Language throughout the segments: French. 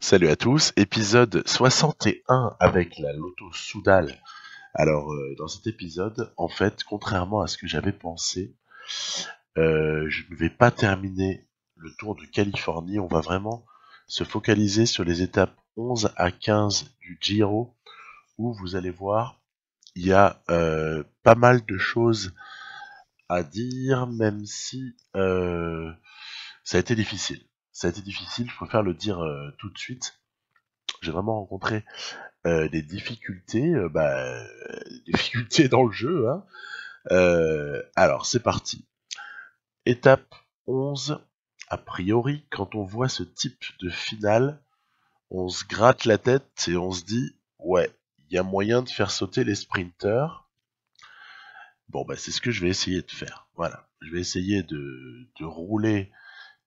Salut à tous, épisode 61 avec la Loto Soudal. Alors, dans cet épisode, en fait, contrairement à ce que j'avais pensé, je ne vais pas terminer le Tour de Californie. On va vraiment se focaliser sur les étapes 11 à 15 du Giro, où vous allez voir, il y a pas mal de choses à dire, même si ça a été difficile. Ça a été difficile, je préfère le dire tout de suite. J'ai vraiment rencontré des difficultés, difficultés dans le jeu. Hein. Alors, c'est parti. Étape 11. A priori, quand on voit ce type de finale, on se gratte la tête et on se dit, ouais, il y a moyen de faire sauter les sprinters. Bon, bah, c'est ce que je vais essayer de faire. Voilà. Je vais essayer de rouler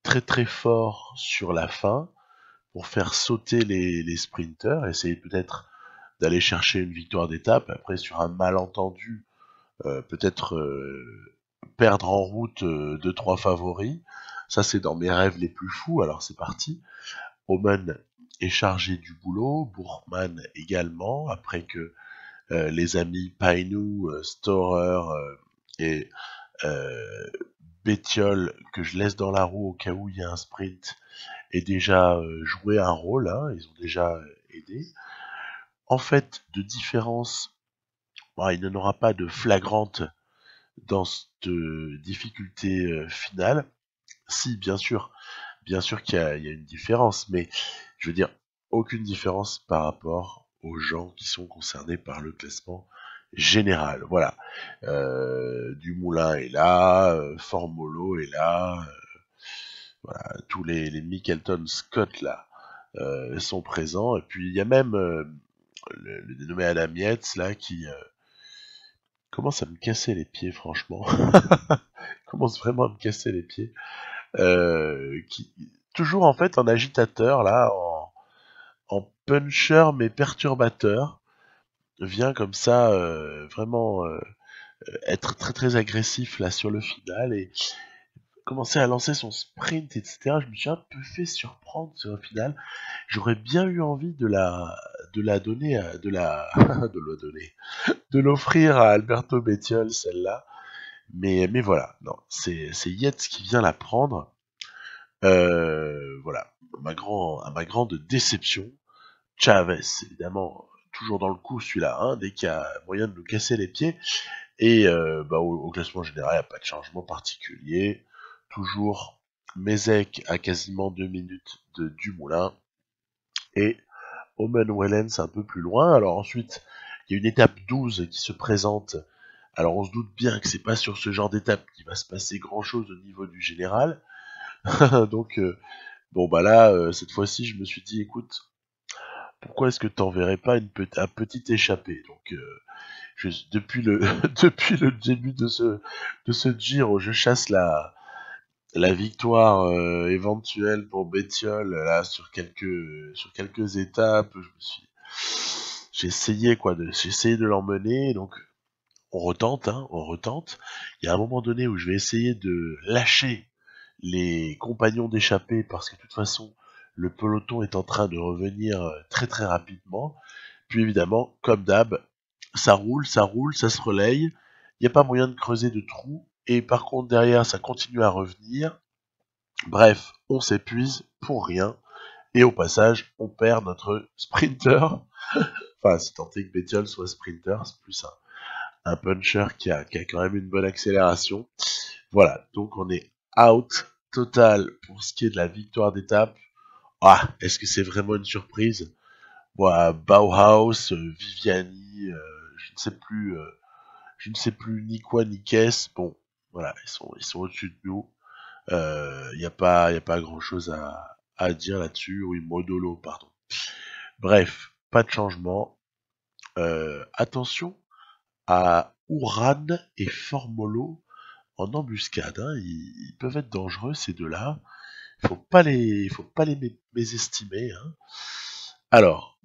très très fort sur la fin pour faire sauter les sprinters, essayer peut-être d'aller chercher une victoire d'étape. Après, sur un malentendu, peut-être perdre en route deux trois favoris. Ça, c'est dans mes rêves les plus fous. Alors, c'est parti. Omen est chargé du boulot, Bourgman également, après que les amis Painou, Storer et euh, Bettiol, que je laisse dans la roue au cas où il y a un sprint, aient déjà joué un rôle, hein, ils ont déjà aidé. En fait, de différence, bon, il n'y en aura pas de flagrante dans cette difficulté finale. Si, bien sûr qu'il y a une différence, mais je veux dire, aucune différence par rapport aux gens qui sont concernés par le classement général. Voilà. Dumoulin est là, Formolo est là, voilà, tous les Mickelton Scott là sont présents, et puis il y a même le dénommé Adam Yates là qui commence à me casser les pieds, franchement. Commence vraiment à me casser les pieds. Qui, toujours en fait en agitateur, là, en puncher mais perturbateur, vient comme ça vraiment être très très agressif là sur le final et commencer à lancer son sprint, etc. Je me suis un peu fait surprendre sur le final. J'aurais bien eu envie de la donner, de l'offrir à Alberto Bettiol, celle-là. Mais voilà, non, c'est Yates qui vient la prendre. Voilà, à ma grande déception. Chavez, évidemment, toujours dans le coup celui-là, hein, dès qu'il y a moyen de nous casser les pieds. Et au classement général, il n'y a pas de changement particulier. Toujours Mezek à quasiment 2 minutes de Dumoulin. Et Omen Wellens un peu plus loin. Alors ensuite, il y a une étape 12 qui se présente. Alors on se doute bien que c'est pas sur ce genre d'étape qu'il va se passer grand chose au niveau du général. Donc bon bah là, cette fois-ci, je me suis dit, écoute, pourquoi est-ce que t'enverrais pas un petit échappé? Donc depuis le depuis le début de ce Giro, je chasse la victoire éventuelle pour Bettiol là sur quelques étapes. J'ai essayé de l'emmener, donc on retente, hein, on retente. Il y a un moment donné où je vais essayer de lâcher les compagnons d'échappée parce que de toute façon le peloton est en train de revenir très très rapidement. Puis évidemment, comme d'hab, ça roule, ça se relaye. Il n'y a pas moyen de creuser de trous. Et par contre, derrière, ça continue à revenir. Bref, on s'épuise pour rien. Et au passage, on perd notre sprinter. Enfin, c'est tenté que Bettiol soit sprinter, c'est plus un puncher qui a quand même une bonne accélération. Voilà, donc on est out total pour ce qui est de la victoire d'étape. Ah, est-ce que c'est vraiment une surprise? Bon, Bauhaus, Viviani, je ne sais plus ni quoi ni qu'est-ce. Bon, voilà, ils sont au-dessus de nous. Y a pas grand-chose à dire là-dessus. Oui, Modolo, pardon. Bref, pas de changement. Attention à Uran et Formolo en embuscade. Hein. Ils peuvent être dangereux ces deux-là. Faut pas les mésestimer. Hein. Alors,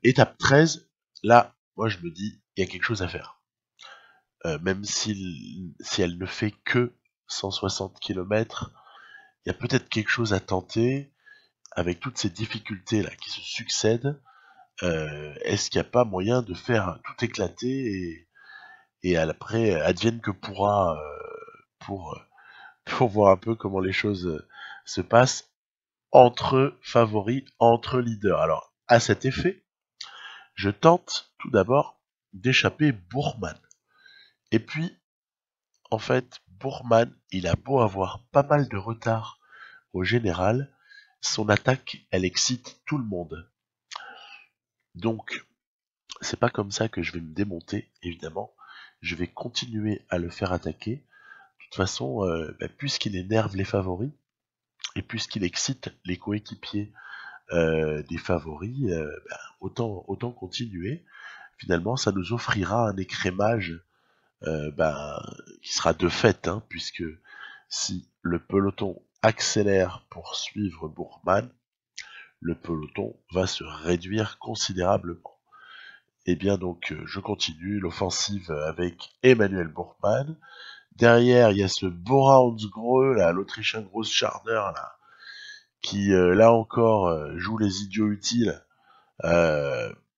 étape 13, là, moi je me dis, il y a quelque chose à faire. Même si elle ne fait que 160 km, il y a peut-être quelque chose à tenter. avec toutes ces difficultés là qui se succèdent, est-ce qu'il n'y a pas moyen de faire tout éclater et après advienne que pourra pour, pour voir un peu comment les choses se passent entre favoris, entre leaders. Alors, à cet effet, je tente tout d'abord d'échapper Bourman. Et puis, en fait, Bourman, il a beau avoir pas mal de retard au général, son attaque, elle excite tout le monde. Donc, c'est pas comme ça que je vais me démonter, évidemment. Je vais continuer à le faire attaquer. De toute façon, puisqu'il énerve les favoris, et puisqu'il excite les coéquipiers des favoris, autant continuer. Finalement, ça nous offrira un écrémage qui sera de fait, hein, puisque si le peloton accélère pour suivre Bourman, le peloton va se réduire considérablement. Et bien donc, je continue l'offensive avec Emmanuel Bourman. Derrière, il y a ce Bora Hansgrohe, là, l'Autrichien Großschartner, là, qui, là encore, joue les idiots utiles.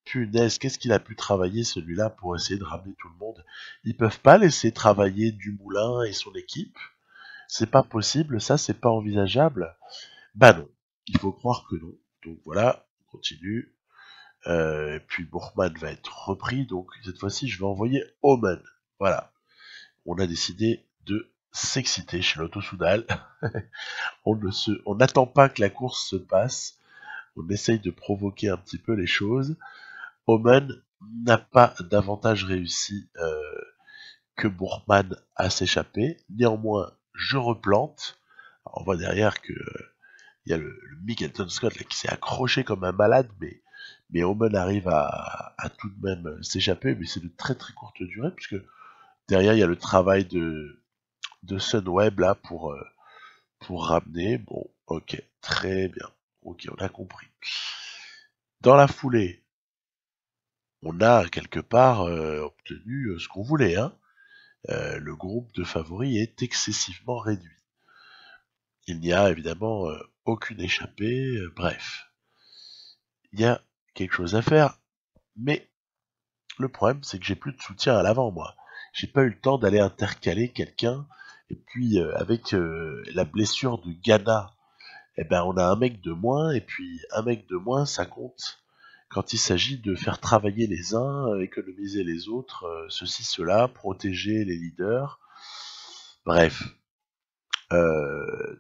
Punaise, qu'est-ce qu'il a pu travailler celui-là pour essayer de ramener tout le monde? Ils peuvent pas laisser travailler Dumoulin et son équipe. C'est pas possible, ça c'est pas envisageable. Bah non, il faut croire que non. Donc voilà, on continue. Et puis Bourman va être repris, donc cette fois-ci je vais envoyer Omen. Voilà, on a décidé de s'exciter chez l'Auto Soudal. On n'attend pas que la course se passe, on essaye de provoquer un petit peu les choses. Omen n'a pas davantage réussi que Bourman à s'échapper. Néanmoins, je replante. Alors, on voit derrière que il y a le Mickelton Scott là, qui s'est accroché comme un malade, mais Omen arrive à tout de même s'échapper, mais c'est de très très courte durée, puisque derrière il y a le travail de Sunweb là pour ramener. Bon, ok, très bien. Ok, on a compris. Dans la foulée, on a quelque part obtenu ce qu'on voulait, hein. Le groupe de favoris est excessivement réduit. Il n'y a évidemment aucune échappée, bref. Il y a quelque chose à faire, mais le problème c'est que j'ai plus de soutien à l'avant, moi. J'ai pas eu le temps d'aller intercaler quelqu'un, et puis avec la blessure de Ghana, eh ben on a un mec de moins, et puis un mec de moins ça compte quand il s'agit de faire travailler les uns, économiser les autres, ceci, cela, protéger les leaders. Bref,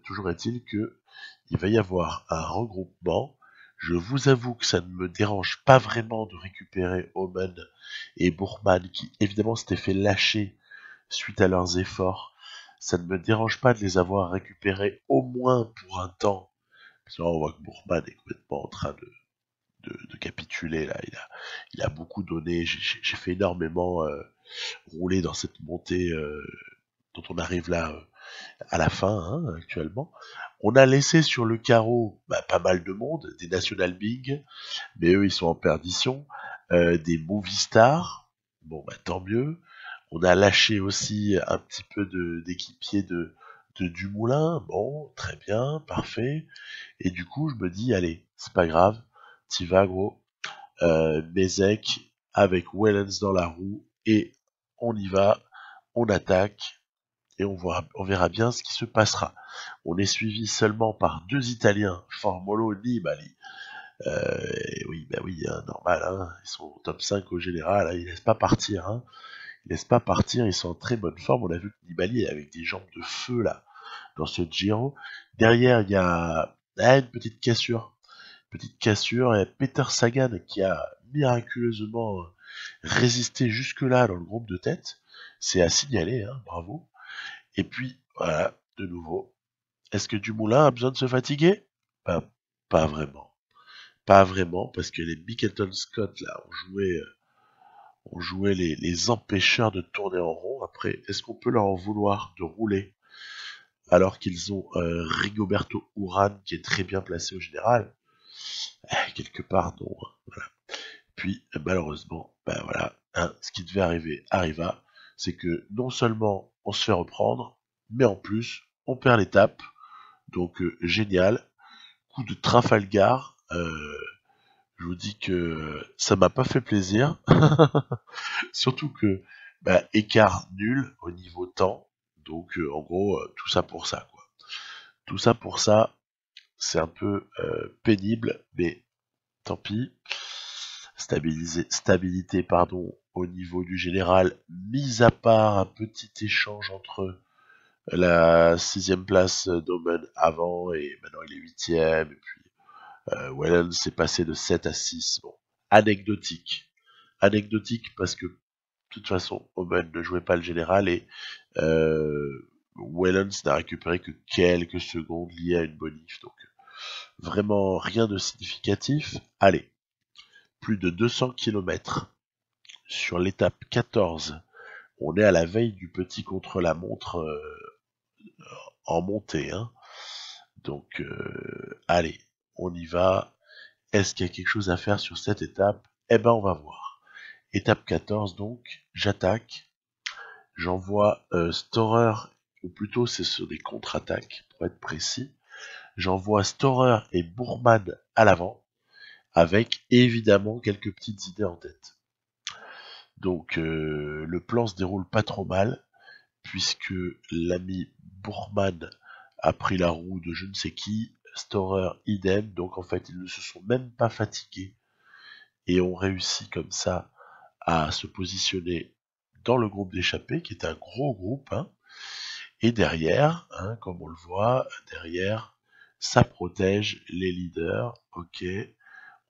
toujours est-il que il va y avoir un regroupement. Je vous avoue que ça ne me dérange pas vraiment de récupérer Omen et Bourman, qui évidemment s'étaient fait lâcher suite à leurs efforts. Ça ne me dérange pas de les avoir récupérés au moins pour un temps. Parce que là, on voit que Bourman est complètement en train de capituler là. Il a beaucoup donné. J'ai fait énormément rouler dans cette montée dont on arrive là à la fin, hein, actuellement. On a laissé sur le carreau pas mal de monde, des National Big, mais eux ils sont en perdition, des Movie Stars, bon tant mieux. On a lâché aussi un petit peu d'équipiers de Dumoulin, bon très bien, parfait. Et du coup je me dis allez, c'est pas grave, t'y vas gros, Bezek avec Wellens dans la roue et on y va, on attaque et on verra bien ce qui se passera. On est suivi seulement par deux Italiens, Formolo et Nibali. Oui, hein, normal, hein, ils sont au top 5 au général, hein, ils laissent pas partir, hein. Ils laissent pas partir, ils sont en très bonne forme. On a vu que Nibali est avec des jambes de feu là dans ce Giro. Derrière, il y a une petite cassure, et Peter Sagan qui a miraculeusement résisté jusque-là dans le groupe de tête. C'est à signaler, hein, bravo. Et puis, voilà, de nouveau. Est-ce que Dumoulin a besoin de se fatiguer? Pas vraiment. Pas vraiment, parce que les Mickelton Scott, là, on jouait les empêcheurs de tourner en rond. Après, est-ce qu'on peut leur en vouloir de rouler alors qu'ils ont Rigoberto Urán qui est très bien placé au général? Quelque part, non. Voilà. Puis, malheureusement, voilà, hein, ce qui devait arriver arriva. C'est que non seulement on se fait reprendre, mais en plus, on perd l'étape. Donc, génial. coup de Trafalgar, je vous dis que ça m'a pas fait plaisir. Surtout que écart nul au niveau temps. Donc en gros, tout ça pour ça, quoi. Tout ça pour ça, c'est un peu pénible, mais tant pis. Stabilité, pardon, au niveau du général, mis à part un petit échange entre la 6e place d'Omen avant et maintenant il est 8e, et puis Wellen s'est passé de 7 à 6. Bon, anecdotique. Anecdotique parce que de toute façon, Omen ne jouait pas le général et Wellens n'a récupéré que quelques secondes liées à une bonif. Donc vraiment rien de significatif. Allez, plus de 200 km sur l'étape 14. On est à la veille du petit contre-la-montre en montée. Hein. Donc allez, on y va. Est-ce qu'il y a quelque chose à faire sur cette étape? Eh ben on va voir. Étape 14 donc, j'attaque. J'envoie Storer, ou plutôt c'est sur des contre-attaques pour être précis. J'envoie Storer et Bourman à l'avant, avec évidemment quelques petites idées en tête. Donc le plan se déroule pas trop mal, puisque l'ami Bourman a pris la roue de je ne sais qui, Storer idem, donc en fait ils ne se sont même pas fatigués et ont réussi comme ça à se positionner dans le groupe d'échappés, qui est un gros groupe, hein. Et derrière, hein, comme on le voit, derrière, ça protège les leaders, ok,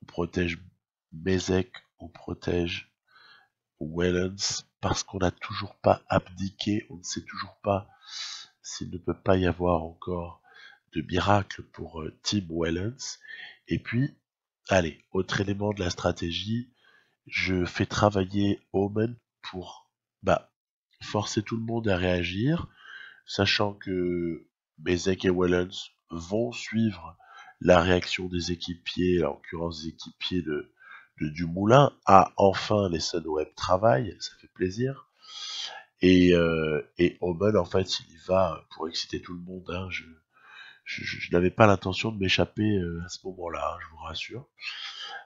on protège Bezek, on protège Wellens, parce qu'on n'a toujours pas abdiqué, on ne sait toujours pas s'il ne peut pas y avoir encore de miracle pour Team Wellens. Et puis, allez, autre élément de la stratégie, je fais travailler Omen pour forcer tout le monde à réagir, sachant que Bezek et Wellens vont suivre la réaction des équipiers, en l'occurrence des équipiers du Moulin. Ah, enfin les Sunweb travaillent, ça fait plaisir. Et Omen, en fait, il y va pour exciter tout le monde. Hein. Je n'avais pas l'intention de m'échapper à ce moment-là, hein, je vous rassure.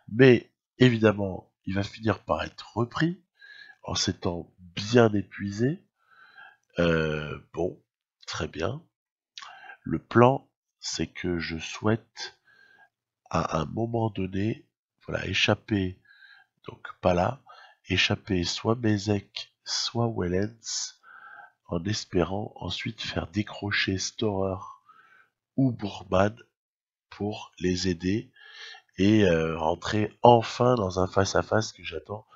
Mais évidemment, il va finir par être repris en s'étant bien épuisé. Bon, très bien. Le plan, c'est que je souhaite à un moment donné, voilà, échapper, donc pas là, échapper soit Bezek, soit Wellens, en espérant ensuite faire décrocher Storer ou Bourman pour les aider et rentrer enfin dans un face-à-face que j'attends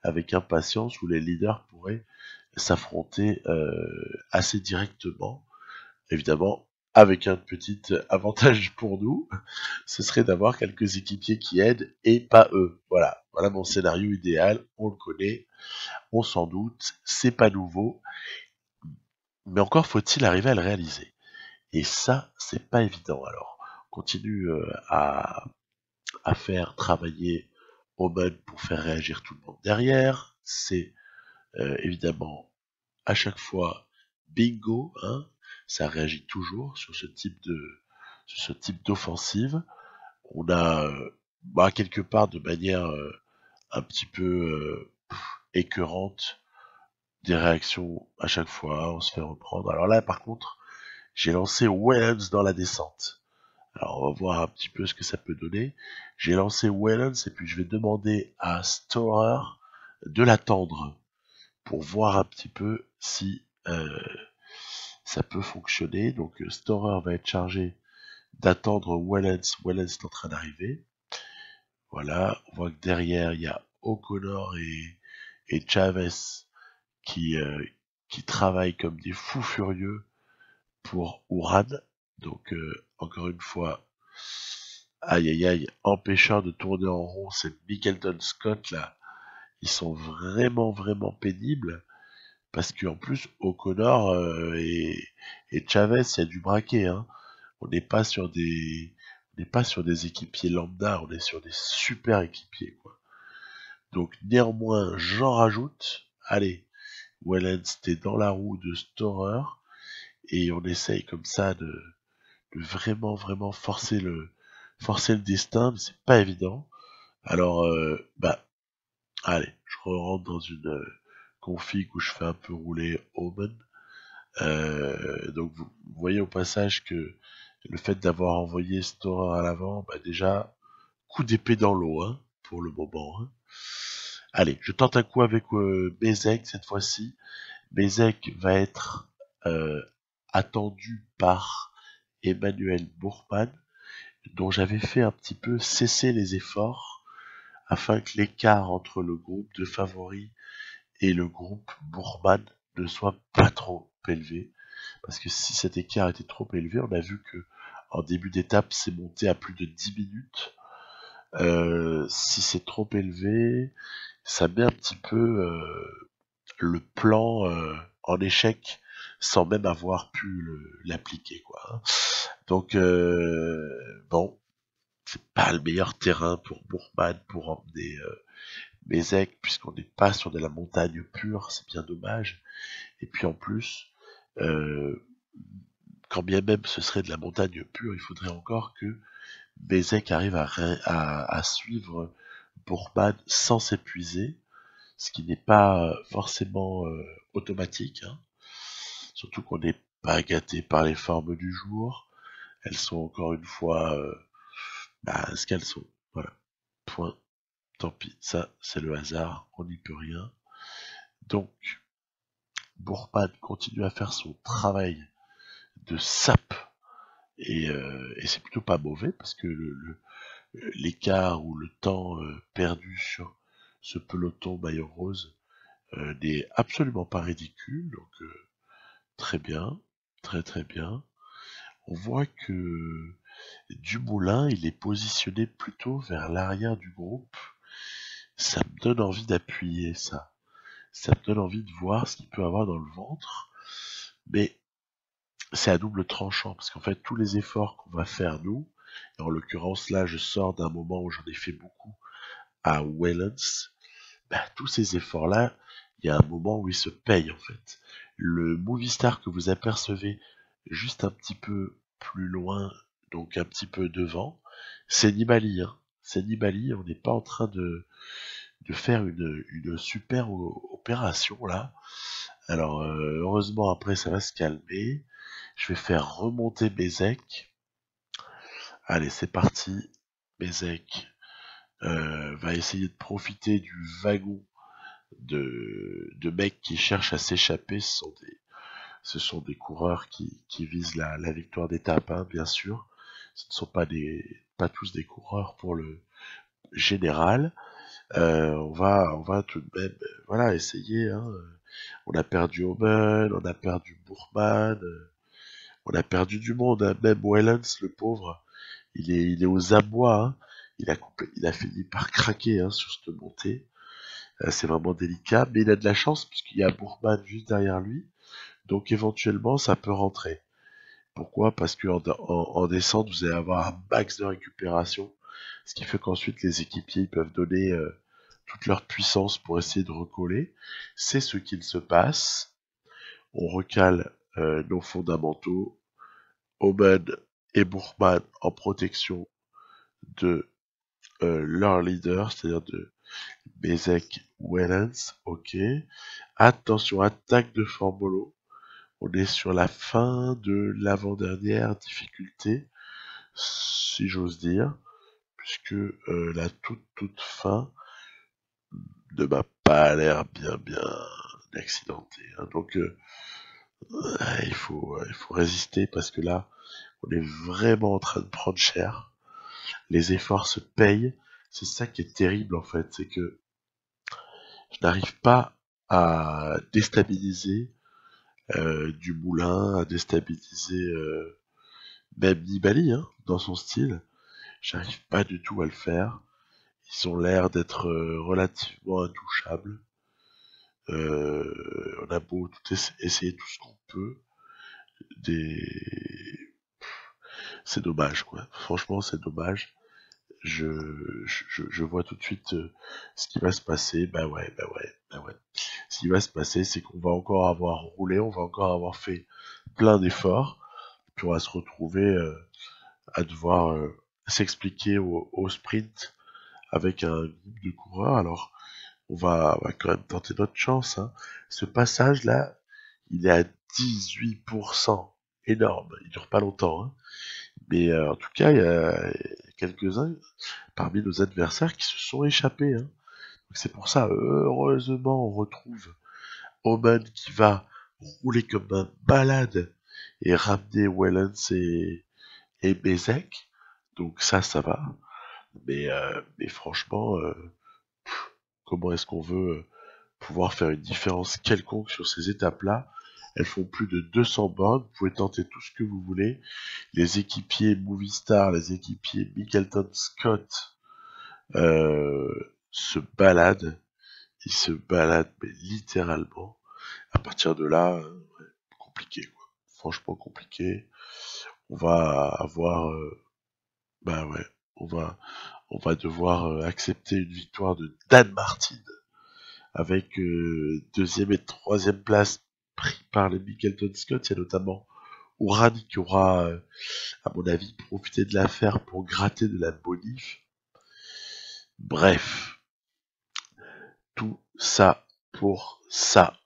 avec impatience où les leaders pourraient s'affronter assez directement. Évidemment, avec un petit avantage pour nous, ce serait d'avoir quelques équipiers qui aident et pas eux. Voilà, voilà mon scénario idéal, on le connaît, on s'en doute, c'est pas nouveau, mais encore faut-il arriver à le réaliser. Et ça, c'est pas évident. Alors, on continue à faire travailler Omen pour faire réagir tout le monde derrière. C'est évidemment à chaque fois bingo, hein, ça réagit toujours sur ce type d'offensive. On a quelque part de manière un petit peu écœurante des réactions à chaque fois, on se fait reprendre. Alors là par contre, j'ai lancé Wellens dans la descente. Alors on va voir un petit peu ce que ça peut donner. J'ai lancé Wellens et puis je vais demander à Storer de l'attendre pour voir un petit peu si ça peut fonctionner. Donc Storer va être chargé d'attendre Wellens. Wellens est en train d'arriver. Voilà, on voit que derrière il y a O'Connor et Chavez qui, euh, qui travaillent comme des fous furieux pour Uran. Donc encore une fois, aïe aïe aïe, empêcheur de tourner en rond, c'est Mickelton Scott là. Ils sont vraiment vraiment pénibles parce qu'en plus O'Connor et Chavez, il y a du braquet. Hein. On n'est pas sur des équipiers lambda, on est sur des super équipiers quoi. Donc néanmoins, j'en rajoute. Allez, Wellens, t'es dans la roue de Storer et on essaye comme ça de vraiment vraiment forcer forcer le destin, mais c'est pas évident. Alors, allez, je rentre dans une config où je fais un peu rouler Omen. Donc vous voyez au passage que le fait d'avoir envoyé Storer à l'avant, déjà, coup d'épée dans l'eau, hein, pour le moment. Hein. Allez, je tente un coup avec Bezek cette fois-ci. Bezek va être attendu par Emmanuel Bourgman, dont j'avais fait un petit peu cesser les efforts afin que l'écart entre le groupe de favoris et le groupe Bourgman ne soit pas trop élevé. Parce que si cet écart était trop élevé, on a vu que en début d'étape, c'est monté à plus de 10 minutes. Si c'est trop élevé, ça met un petit peu le plan en échec sans même avoir pu l'appliquer, quoi. Hein. Donc bon, c'est pas le meilleur terrain pour Bourgman pour emmener Bezek, puisqu'on n'est pas sur de la montagne pure, c'est bien dommage. Et puis en plus, euh, quand bien même ce serait de la montagne pure, il faudrait encore que Bezek arrive à suivre Bourgman sans s'épuiser, ce qui n'est pas forcément automatique. Hein. Surtout qu'on n'est pas gâté par les formes du jour. Elles sont encore une fois ce qu'elles sont. Voilà. Point. Tant pis. Ça, c'est le hasard. On n'y peut rien. Donc, Bourgman continue à faire son travail de sape. Et c'est plutôt pas mauvais parce que l'écart ou le temps perdu sur ce peloton maillot rose n'est absolument pas ridicule. Donc, très bien. Très très bien. On voit que Dumoulin, il est positionné plutôt vers l'arrière du groupe. Ça me donne envie d'appuyer ça. Ça me donne envie de voir ce qu'il peut avoir dans le ventre. Mais c'est à double tranchant, parce qu'en fait, tous les efforts qu'on va faire nous, et en l'occurrence là, je sors d'un moment où j'en ai fait beaucoup à Wellens, tous ces efforts-là, il y a un moment où ils se payent en fait. Le Movistar que vous apercevez juste un petit peu plus loin, donc un petit peu devant, c'est Nibali. Hein. C'est Nibali, on n'est pas en train de faire une super opération là. Alors heureusement après ça va se calmer. Je vais faire remonter Bezek. Allez, c'est parti. Bezek va essayer de profiter du wagon de mecs qui cherchent à s'échapper. Ce sont des coureurs qui visent la victoire d'étape, hein, bien sûr. Ce ne sont pas tous des coureurs pour le général. On va tout de même, voilà, essayer. Hein. On a perdu Omen, on a perdu Bourgman, on a perdu du monde. Hein. Même Wellens, le pauvre, il est aux abois. Hein. Il a fini par craquer hein, sur cette montée. C'est vraiment délicat, mais il a de la chance puisqu'il y a Bourgman juste derrière lui. Donc éventuellement, ça peut rentrer. Pourquoi? Parce qu'en descente, vous allez avoir un max de récupération, ce qui fait qu'ensuite les équipiers ils peuvent donner toute leur puissance pour essayer de recoller. C'est ce qu'il se passe. On recale nos fondamentaux. Omen et Bourgman en protection de leur leader, c'est-à-dire de Bezek Wellens. Ok. Attention, attaque de Formolo. On est sur la fin de l'avant-dernière difficulté, si j'ose dire, puisque la toute fin ne m'a pas l'air bien accidenté. Hein. Donc il faut résister parce que là, on est vraiment en train de prendre cher. Les efforts se payent. C'est ça qui est terrible en fait, c'est que je n'arrive pas à déstabiliser du moulin, à déstabiliser même Nibali hein, dans son style. J'arrive pas du tout à le faire. Ils ont l'air d'être relativement intouchables. On a beau essayer tout ce qu'on peut. C'est dommage, quoi. Franchement, c'est dommage. Je vois tout de suite ce qui va se passer. Bah ouais. Ce qui va se passer, c'est qu'on va encore avoir roulé, on va encore avoir fait plein d'efforts, puis on va se retrouver à devoir s'expliquer au sprint avec un groupe de coureurs. Alors, on va quand même tenter notre chance, hein. Ce passage-là, il est à 18%. Énorme. Il dure pas longtemps, hein. Mais en tout cas, il y a quelques-uns parmi nos adversaires qui se sont échappés, hein. Donc c'est pour ça, heureusement, on retrouve Oman qui va rouler comme un malade et ramener Wellens et Bezek. Donc ça va. Mais franchement, comment est-ce qu'on veut pouvoir faire une différence quelconque sur ces étapes-là? Elles font plus de 200 bornes, vous pouvez tenter tout ce que vous voulez. Les équipiers Movistar, les équipiers Michelton Scott se baladent. Ils se baladent, mais littéralement. À partir de là, compliqué, quoi. Franchement compliqué. On va avoir, bah ouais, on va, on va devoir accepter une victoire de Dan Martin avec deuxième et troisième place pris par les Michelton Scott. Il y a notamment Uran qui aura, à mon avis, profité de l'affaire pour gratter de la bonif. Bref, tout ça pour ça.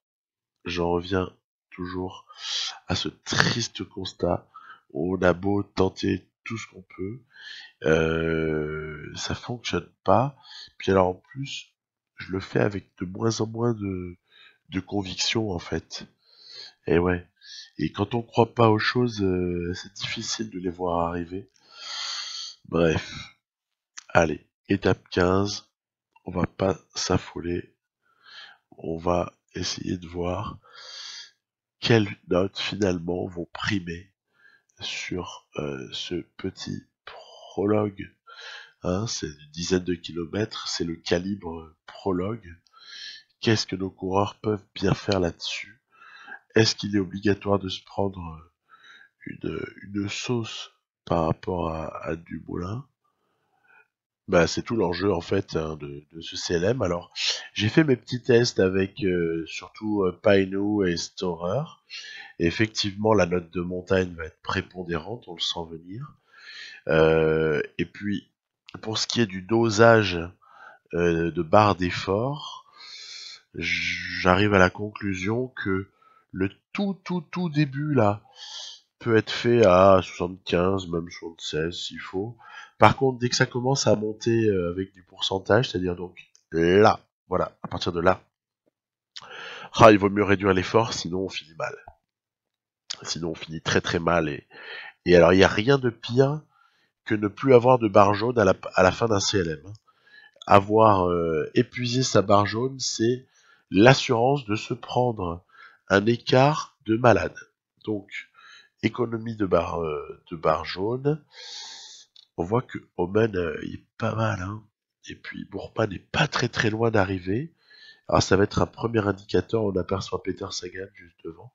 J'en reviens toujours à ce triste constat. On a beau tenter tout ce qu'on peut, ça fonctionne pas. Puis alors en plus, je le fais avec de moins en moins de conviction en fait. Et ouais. Et quand on croit pas aux choses, c'est difficile de les voir arriver. Bref. Allez, étape 15. On va pas s'affoler. On va essayer de voir quelles notes finalement vont primer sur ce petit prologue. Hein, c'est une dizaine de kilomètres, c'est le calibre prologue. Qu'est-ce que nos coureurs peuvent bien faire là-dessus? Est-ce qu'il est obligatoire de se prendre une sauce par rapport à Dumoulin? Bah, c'est tout l'enjeu en fait, hein, de ce CLM. Alors, j'ai fait mes petits tests avec surtout Painu et Storer. Et effectivement, la note de montagne va être prépondérante, on le sent venir. Et puis, pour ce qui est du dosage de barre d'effort, j'arrive à la conclusion que le tout début là peut être fait à 75, même 76 s'il faut. Par contre, dès que ça commence à monter avec du pourcentage, c'est-à-dire donc là, voilà, à partir de là, il vaut mieux réduire l'effort, sinon on finit mal. Sinon on finit très mal. Et alors, il n'y a rien de pire que ne plus avoir de barre jaune à la fin d'un CLM. Avoir épuisé sa barre jaune, c'est l'assurance de se prendre un écart de malade. Donc, économie de barre jaune. On voit que Omen il est pas mal, hein. Et puis Bourpan n'est pas très loin d'arriver. Alors ça va être un premier indicateur, on aperçoit Peter Sagan juste devant.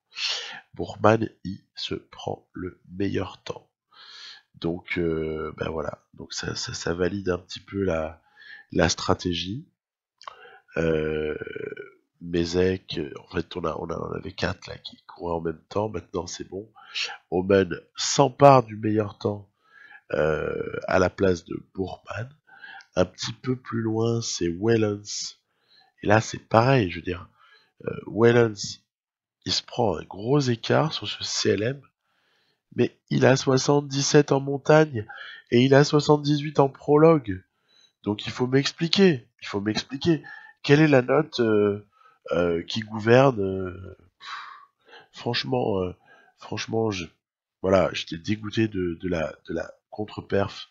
Bourman, il se prend le meilleur temps. Donc ben voilà, donc ça valide un petit peu la stratégie. Mezek, en fait on avait 4 là qui couraient en même temps, maintenant c'est bon. Omen s'empare du meilleur temps à la place de Bourman. Un petit peu plus loin, c'est Wellens. Et là, c'est pareil, je veux dire, Wellens, il se prend un gros écart sur ce CLM, mais il a 77 en montagne et il a 78 en prologue. Donc il faut m'expliquer, quelle est la note qui gouverne. Franchement, franchement, voilà, j'étais dégoûté de la contre-perf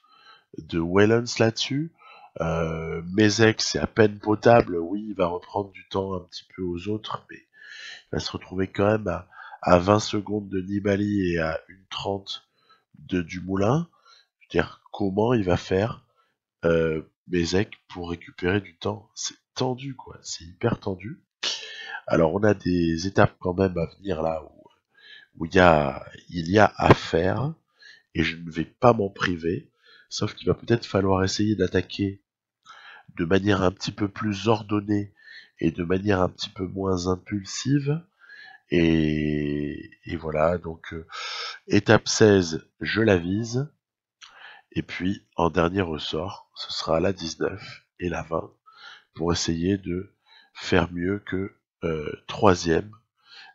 de Wellens là-dessus. Mezek, c'est à peine potable. Oui, il va reprendre du temps un petit peu aux autres, mais il va se retrouver quand même à 20 secondes de Nibali et à 1,30 de Dumoulin. Je veux dire, comment il va faire Mezek pour récupérer du temps? C'est tendu, quoi. C'est hyper tendu. Alors, on a des étapes quand même à venir là où il y a à faire et je ne vais pas m'en priver. Sauf qu'il va peut-être falloir essayer d'attaquer de manière un petit peu plus ordonnée et de manière un petit peu moins impulsive. Et voilà, donc étape 16, je la vise. Et puis, en dernier ressort, ce sera la 19 et la 20 pour essayer de faire mieux que troisième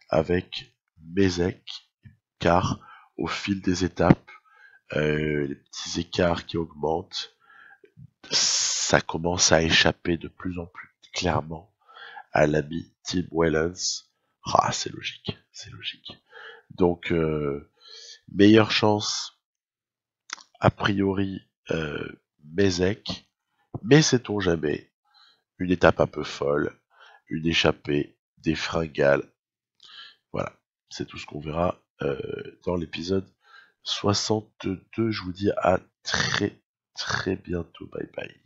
avec Mézec, car au fil des étapes, les petits écarts qui augmentent, ça commence à échapper de plus en plus clairement à l'ami Tim Wellens. Ah, c'est logique, c'est logique. Donc, meilleure chance, a priori, Mézec, mais sait-on jamais, une étape un peu folle, une échappée, des fringales. Voilà, c'est tout ce qu'on verra dans l'épisode 62. Je vous dis à très très bientôt. Bye bye.